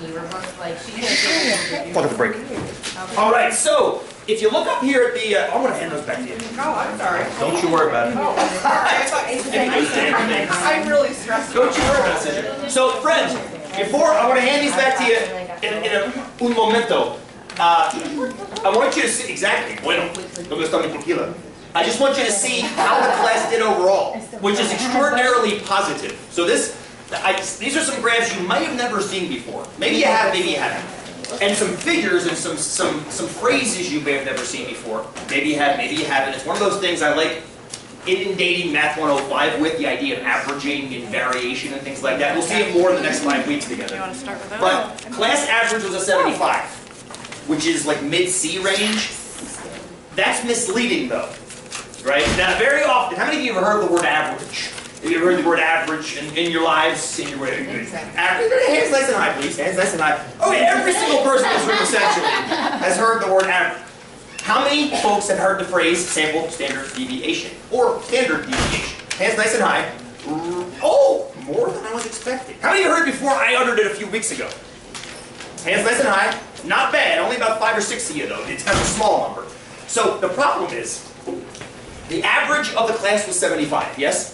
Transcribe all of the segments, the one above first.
You were both like, she could Plug at the break. All right, so if you look up here at the, I'm going to hand those back to you. Oh, I'm sorry. Don't you worry about it. Oh, sorry. I'm really stressed. Don't you worry about it. So, friends, before I want to hand these back to you in un momento. I want you to see exactly. Bueno, ¿dónde está mi tequila? I just want you to see how the class did overall, which is extraordinarily positive. So these are some graphs you might have never seen before. Maybe you have, maybe you haven't. And some figures and some phrases you may have never seen before. Maybe you have, maybe you haven't. It's one of those things I like inundating Math 105 with, the idea of averaging and variation and things like that. We'll see it more in the next 5 weeks together. You want to start with that? But class average was a 75, which is like mid-C range. That's misleading though, right? Now very often, how many of you have heard the word average? Have you ever heard the word average in your lives? In your average? Hands nice and high, please. Hands nice and high. Oh yeah, every single person in this room essentially has heard the word average. How many folks have heard the phrase sample standard deviation or standard deviation? Hands nice and high. Oh, more than I was expecting. How many of you heard it before I uttered it a few weeks ago? Hands nice and high. Not bad. Only about 5 or 6 of you though. It's kind of a small number. So the problem is, the average of the class was 75, yes?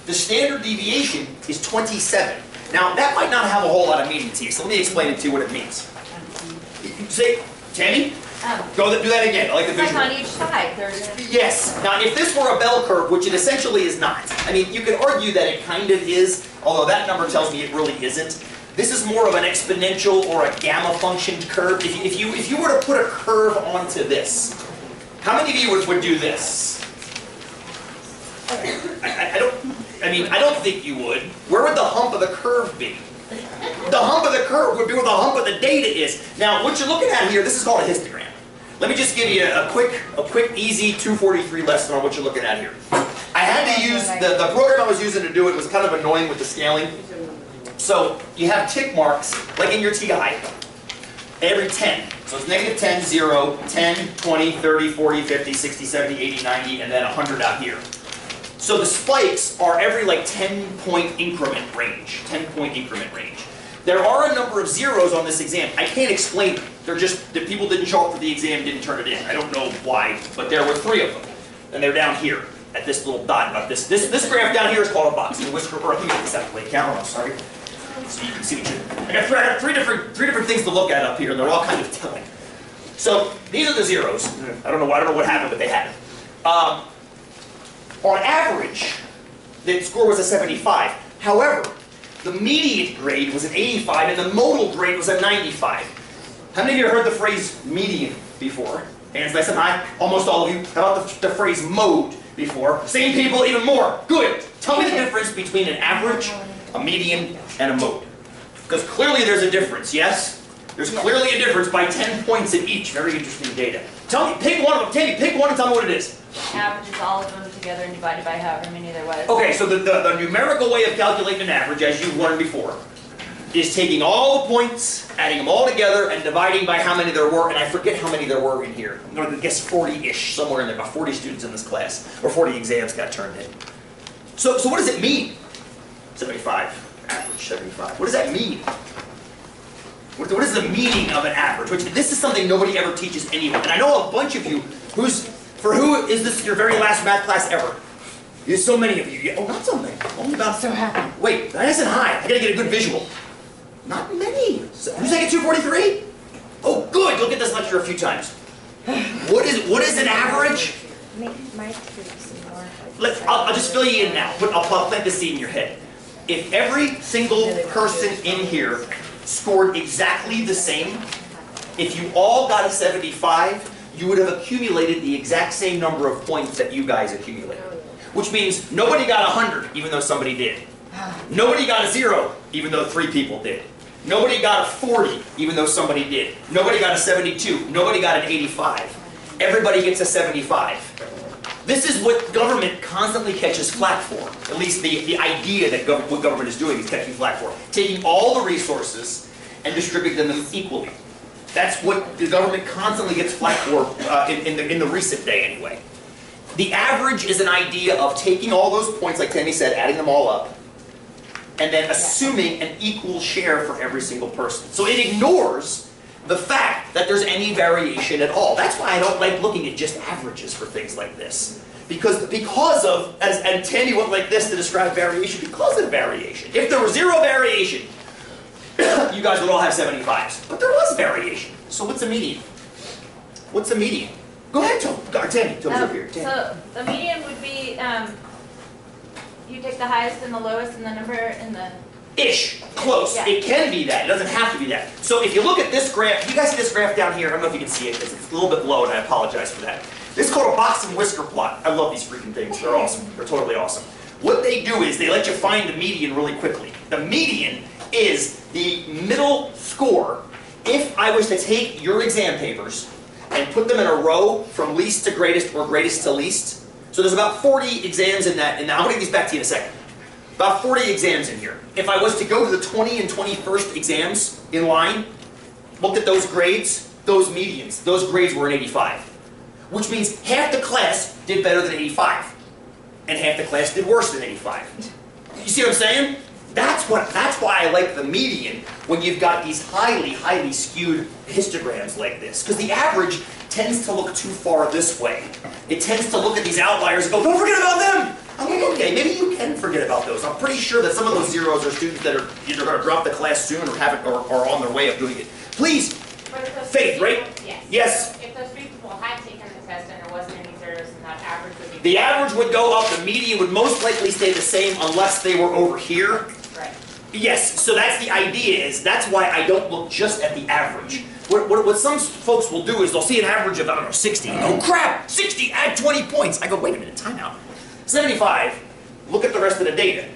The standard deviation is 27. Now that might not have a whole lot of meaning to you, so let me explain it to you what it means. Say, Tammy? Do that again. I like the visual. on each side. Yes. Now, if this were a bell curve, which it essentially is not, I mean, you could argue that it kind of is, although that number tells me it really isn't. This is more of an exponential or a gamma function curve. If you were to put a curve onto this, how many of you would do this? I don't think you would. Where would the hump of the curve be? The hump of the curve would be where the hump of the data is. Now, what you're looking at here, this is called a histogram. Let me just give you a quick, easy 243 lesson on what you're looking at here. I had to use, the program I was using to do it was kind of annoying with the scaling. So, you have tick marks, like in your TI, every 10. So it's negative 10, 0, 10, 20, 30, 40, 50, 60, 70, 80, 90, and then 100 out here. So the spikes are every like 10-point increment range. 10-point increment range. There are a number of zeros on this exam. I can't explain them. They're just that people didn't show up for the exam, didn't turn it in. I don't know why, but there were 3 of them. And they're down here at this little dot. About this graph down here is called a box. I think it's a plate camera, sorry. So you can see what I got three different things to look at up here, and they're all kind of telling. So these are the zeros. I don't know what happened, but they happened. On average, the score was a 75. However, the median grade was an 85 and the modal grade was a 95. How many of you have heard the phrase median before? Hands nice and high. Almost all of you. How about the phrase mode before? Same people, even more. Good. Tell me the difference between an average, a median, and a mode. Because clearly there's a difference, yes? There's clearly a difference by 10 points in each. Very interesting data. Tell me, pick one of them. Tammy, pick one and tell me what it is. Average is all of them together and divided by however many there was. Okay, so the numerical way of calculating an average, as you've learned before, is taking all the points, adding them all together, and dividing by how many there were, and I forget how many there were in here. I'm going to guess 40-ish, somewhere in there, about 40 students in this class, or 40 exams got turned in. So what does it mean? 75, average 75. What does that mean? What is the meaning of an average? This is something nobody ever teaches anyone. And I know a bunch of you for who is this your very last math class ever? There's so many of you. Oh, not so many. Only about so happy. Wait, nice and high. I gotta get a good visual. Not many. Who's taking 243? Oh, good. You'll get this lecture a few times. What is an average? I'll just fill you in now. I'll plant the seed in your head. If every single person in here scored exactly the same, if you all got a 75, you would have accumulated the exact same number of points that you guys accumulated. Which means nobody got 100, even though somebody did. Nobody got a 0, even though 3 people did. Nobody got a 40, even though somebody did. Nobody got a 72. Nobody got an 85. Everybody gets a 75. This is what government constantly catches flack for. At least the idea that what government is doing is catching flack for. Taking all the resources and distributing them equally. That's what the government constantly gets flack for in the recent day anyway. The average is an idea of taking all those points, like Tammy said, adding them all up, and then assuming an equal share for every single person. So it ignores the fact that there's any variation at all. That's why I don't like looking at just averages for things like this. Because of, and Tammy went like this to describe variation, because of variation. If there was zero variation, you guys would all have 75s. But there was variation. So what's a median? What's a median? Go ahead, Tammy. Toby's up here. Tammy. So the median would be, you take the highest and the lowest and the number in the... Ish. Close. Yeah. It can be that. It doesn't have to be that. So if you look at this graph, you guys see this graph down here? I don't know if you can see it because it's a little bit low and I apologize for that. This is called a box and whisker plot. I love these freaking things. They're awesome. They're totally awesome. What they do is they let you find the median really quickly. The median is the middle score. If I was to take your exam papers and put them in a row from least to greatest or greatest to least, so there's about 40 exams in that, and I'm going to get these back to you in a second. About 40 exams in here. If I was to go to the 20 and 21st exams in line, look at those grades, those medians, those grades were an 85. Which means half the class did better than 85. And half the class did worse than 85. You see what I'm saying? That's why I like the median when you've got these highly skewed histograms like this. Because the average tends to look too far this way. It tends to look at these outliers and go, don't forget about them! I'm like, okay, maybe you can forget about those. I'm pretty sure that some of those zeros are students that are either going to drop the class soon or haven't or are on their way of doing it. Please, Faith, right? Yes. Yes. So if those three people had taken the test and there wasn't any zeros, then that average would be... The average would go up, the median would most likely stay the same unless they were over here. Right. Yes, so that's the idea is, that's why I don't look just at the average. What some folks will do is they'll see an average of, I don't know, 60. Oh crap, 60, add 20 points. I go, wait a minute, time out. 75, look at the rest of the data.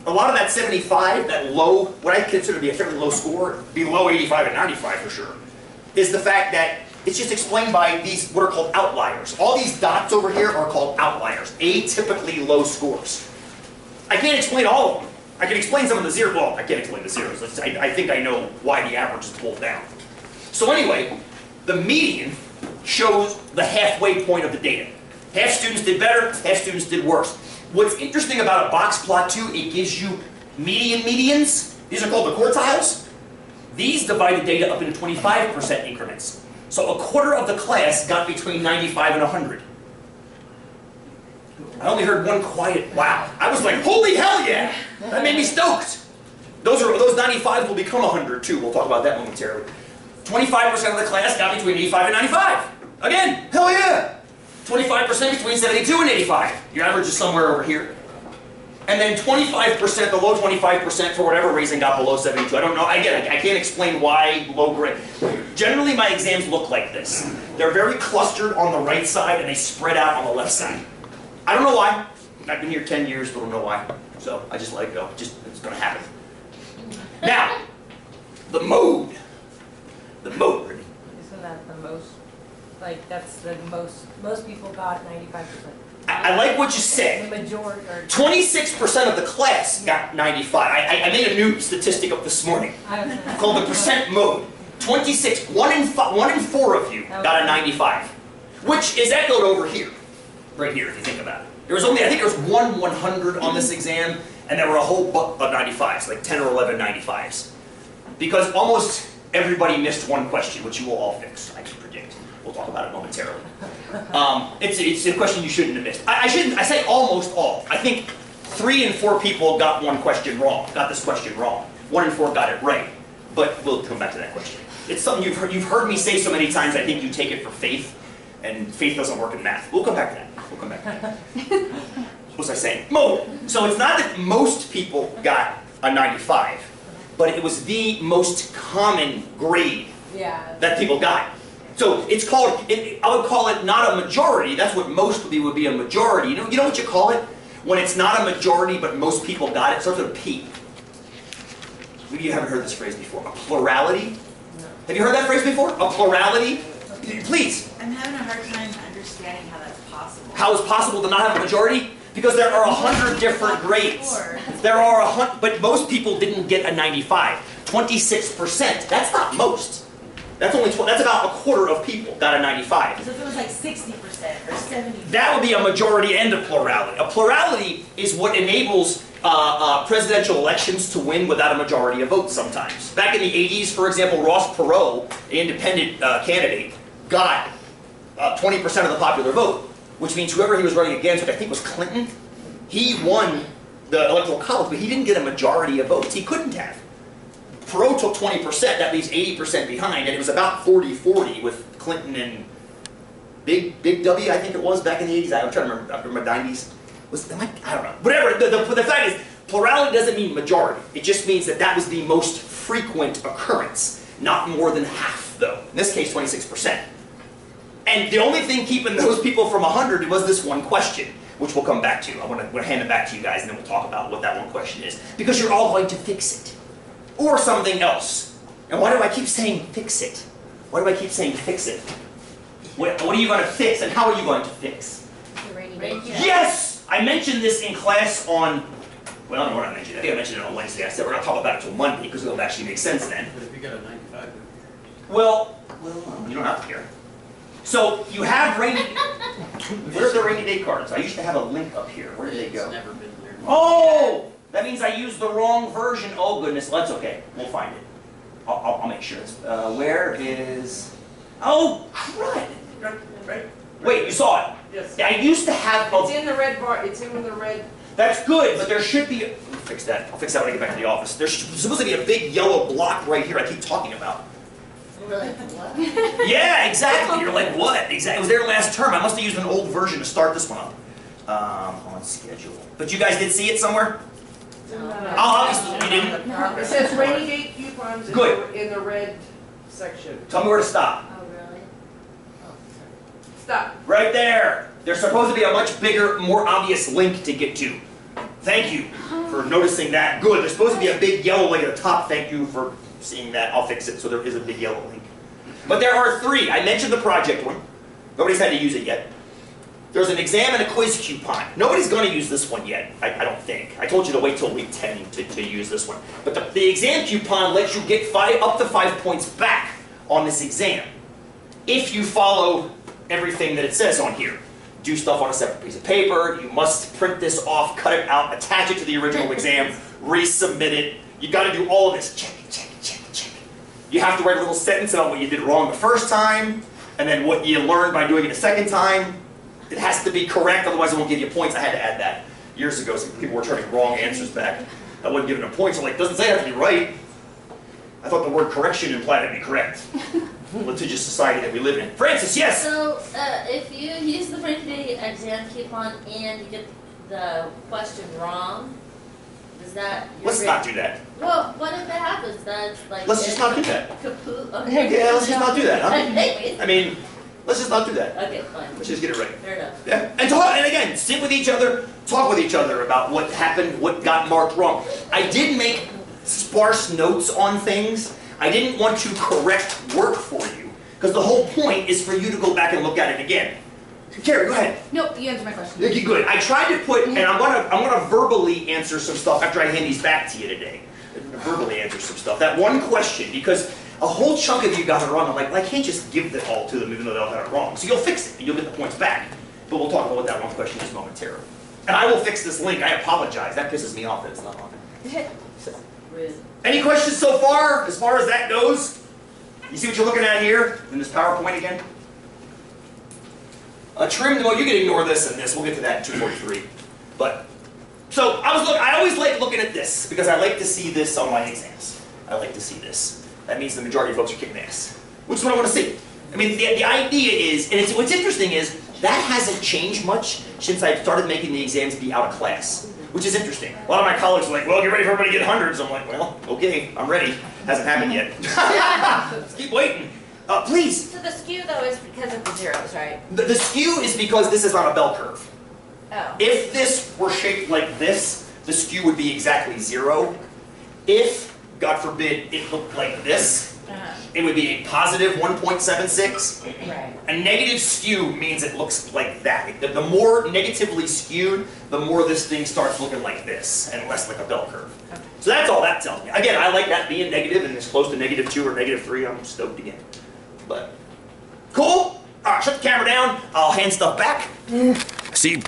A lot of that 75, that low, what I consider to be a fairly low score, below 85 and 95 for sure, is the fact that it's just explained by these, what are called outliers. All these dots over here are called outliers, atypically low scores. I can't explain all of them. I can explain some of the zeros. Well, I can't explain the zeros. I think I know why the average is pulled down. So anyway, the median shows the halfway point of the data. Half students did better, half students did worse. What's interesting about a box plot too, it gives you medians. These are called the quartiles. These divide the data up into 25% increments. So a quarter of the class got between 95 and 100. I only heard one quiet wow. I was like, holy hell yeah! That made me stoked. Those 95s will become 100 too. We'll talk about that momentarily. 25% of the class got between 85 and 95. Again, hell yeah! 25% between 72 and 85. Your average is somewhere over here. And then 25%, the low 25% for whatever reason got below 72. I don't know. Again, I can't explain why low grade. Generally, my exams look like this. They're very clustered on the right side and they spread out on the left side. I don't know why. I've been here 10 years, but I don't know why. So I just let it go. It's going to happen. Now, the mode. The mode, Brittany. Isn't that the most, like, that's the most people got 95%. I like what you said. The majority are... 26% of the class got 95. I made a new statistic up this morning called the percent mode. 26, one in four of you got a 95, which is echoed over here, right here if you think about it. There was only, I think there was one 100 on this exam, and there were a whole bunch of 95s, like 10 or 11 95s. Because almost everybody missed one question, which you will all fix, I can predict. We'll talk about it momentarily. It's a question you shouldn't have missed. I say almost all. I think 3 in 4 people got one question wrong, got this question wrong. 1 in 4 got it right. But we'll come back to that question. It's something you've heard me say so many times, I think you take it for faith, and faith doesn't work in math. We'll come back to that. We'll come back to that. What was I saying? Mode. So it's not that most people got a 95, but it was the most common grade that people got. So it's called, I would call it not a majority. That's what most would be a majority. You know what you call it? When it's not a majority, but most people got it? It starts with a P. Maybe you haven't heard this phrase before. A plurality? No. Have you heard that phrase before? A plurality? Please. I'm having a hard time understanding how that's possible. How is it possible to not have a majority? Because there are 100 different grades. There are 100, but most people didn't get a 95. 26%. That's not most. That's only that's about a quarter of people got a 95. So if it was like 60% or 70%. That would be a majority and a plurality. A plurality is what enables presidential elections to win without a majority of votes sometimes. Back in the 80s, for example, Ross Perot, the independent candidate, got 20% of the popular vote, which means whoever he was running against, which I think was Clinton, he won the electoral college, but he didn't get a majority of votes. He couldn't have. Perot took 20%, that leaves 80% behind, and it was about 40-40 with Clinton and Big W, I think it was, back in the 80s. I'm trying to remember, after my 90s. I don't know. Whatever, the fact is, plurality doesn't mean majority. It just means that that was the most frequent occurrence. Not more than half, though. In this case, 26%. And the only thing keeping those people from 100 was this one question, which we'll come back to. I want to hand it back to you guys, and then we'll talk about what that one question is. Because you're all going to fix it. Or something else. And why do I keep saying fix it? Why do I keep saying fix it? What are you going to fix, and how are you going to fix? The rainy day. Yes! I mentioned this in class on, well, I don't know what I mentioned. I think I mentioned it on Wednesday. I said we're going to talk about it until Monday, because it'll actually make sense then. But if you got a 95. Well, you don't have to care. So, you have rainy... Where are the rainy day cards? I used to have a link up here. Where did they go? It's never been there. Oh! That means I used the wrong version. Oh, goodness. That's okay. We'll find it. I'll make sure. Where is... Oh, crud! Right. Wait, you saw it? Yes. I used to have... It's in the red bar, it's in the red. That's good, but there should be... I'll fix that. I'll fix that when I get back to the office. There's supposed to be a big yellow block right here I keep talking about. Really? What? Yeah, exactly. You're like, what? Exactly. It was there last term. I must have used an old version to start this one up. On schedule. But you guys did see it somewhere? Oh, obviously you didn't. It says rainy day coupons Good. in the red section. Tell me where to stop. Oh, really? Oh, Stop. Right there. There's supposed to be a much bigger, more obvious link to get to. Thank you for noticing that. Good. There's supposed to be a big yellow link at the top. Thank you for seeing that. I'll fix it so there is a big yellow link. But there are three. I mentioned the project one. Nobody's had to use it yet. There's an exam and a quiz coupon. Nobody's going to use this one yet, I don't think. I told you to wait till week 10 to use this one. But the exam coupon lets you get up to 5 points back on this exam if you follow everything that it says on here. Do stuff on a separate piece of paper. You must print this off, cut it out, attach it to the original exam, resubmit it. You got to do all of this. Check, check, check, check. You have to write a little sentence about what you did wrong the first time, and then what you learned by doing it a second time. It has to be correct, otherwise it won't give you points. I had to add that years ago. Some people were turning wrong answers back. I wasn't giving them points. I'm like, doesn't say I have to be right. I thought the word correction implied I'd be correct. Litigious society that we live in. Francis, yes? So, if you use the rainy day exam coupon and you get the question wrong, is that your Let's not do that. Well, what if it happens? That's like Let's just not do that. Kaput. Okay. Yeah, let's just not do that, huh? Okay, I mean, let's just not do that. okay, fine. Let's just get it right. Fair enough. Yeah, and again, sit with each other, talk with each other about what happened, what got marked wrong. I did make sparse notes on things. I didn't want to correct work for you, because the whole point is for you to go back and look at it again. Carrie, go ahead. No, you answered my question. Okay, good. I tried to put, and I'm gonna verbally answer some stuff after I hand these back to you today. Verbally answer some stuff. That one question, because a whole chunk of you got it wrong. I'm like, well, I can't just give it all to them even though they all got it wrong. So you'll fix it, and you'll get the points back. But we'll talk about what that one question is momentarily. And I will fix this link. I apologize. That pisses me off that it's not on there. Rude. Any questions so far as that goes? You see what you're looking at here in this PowerPoint again? Trim, well, you can ignore this and this. We'll get to that in 243. But, so I always like looking at this because I like to see this on my exams. I like to see this. That means the majority of folks are kicking ass, which is what I want to see. I mean, the idea is, and what's interesting is, that hasn't changed much since I started making the exams be out of class, which is interesting. A lot of my colleagues are like, well, get ready for everybody to get hundreds. I'm like, well, okay, I'm ready. Hasn't happened yet. Let's keep waiting. Please. So the skew though is because of the zeros, right? The skew is because this is on a bell curve. Oh. If this were shaped like this, the skew would be exactly 0. If, God forbid, it looked like this, it would be a positive 1.76. Right. A negative skew means it looks like that. The more negatively skewed, the more this thing starts looking like this, and less like a bell curve. Okay. So that's all that tells me. Again, I like that being negative and as close to -2 or -3, I'm stoked again. But, cool? All right, shut the camera down. I'll hand stuff back. See you.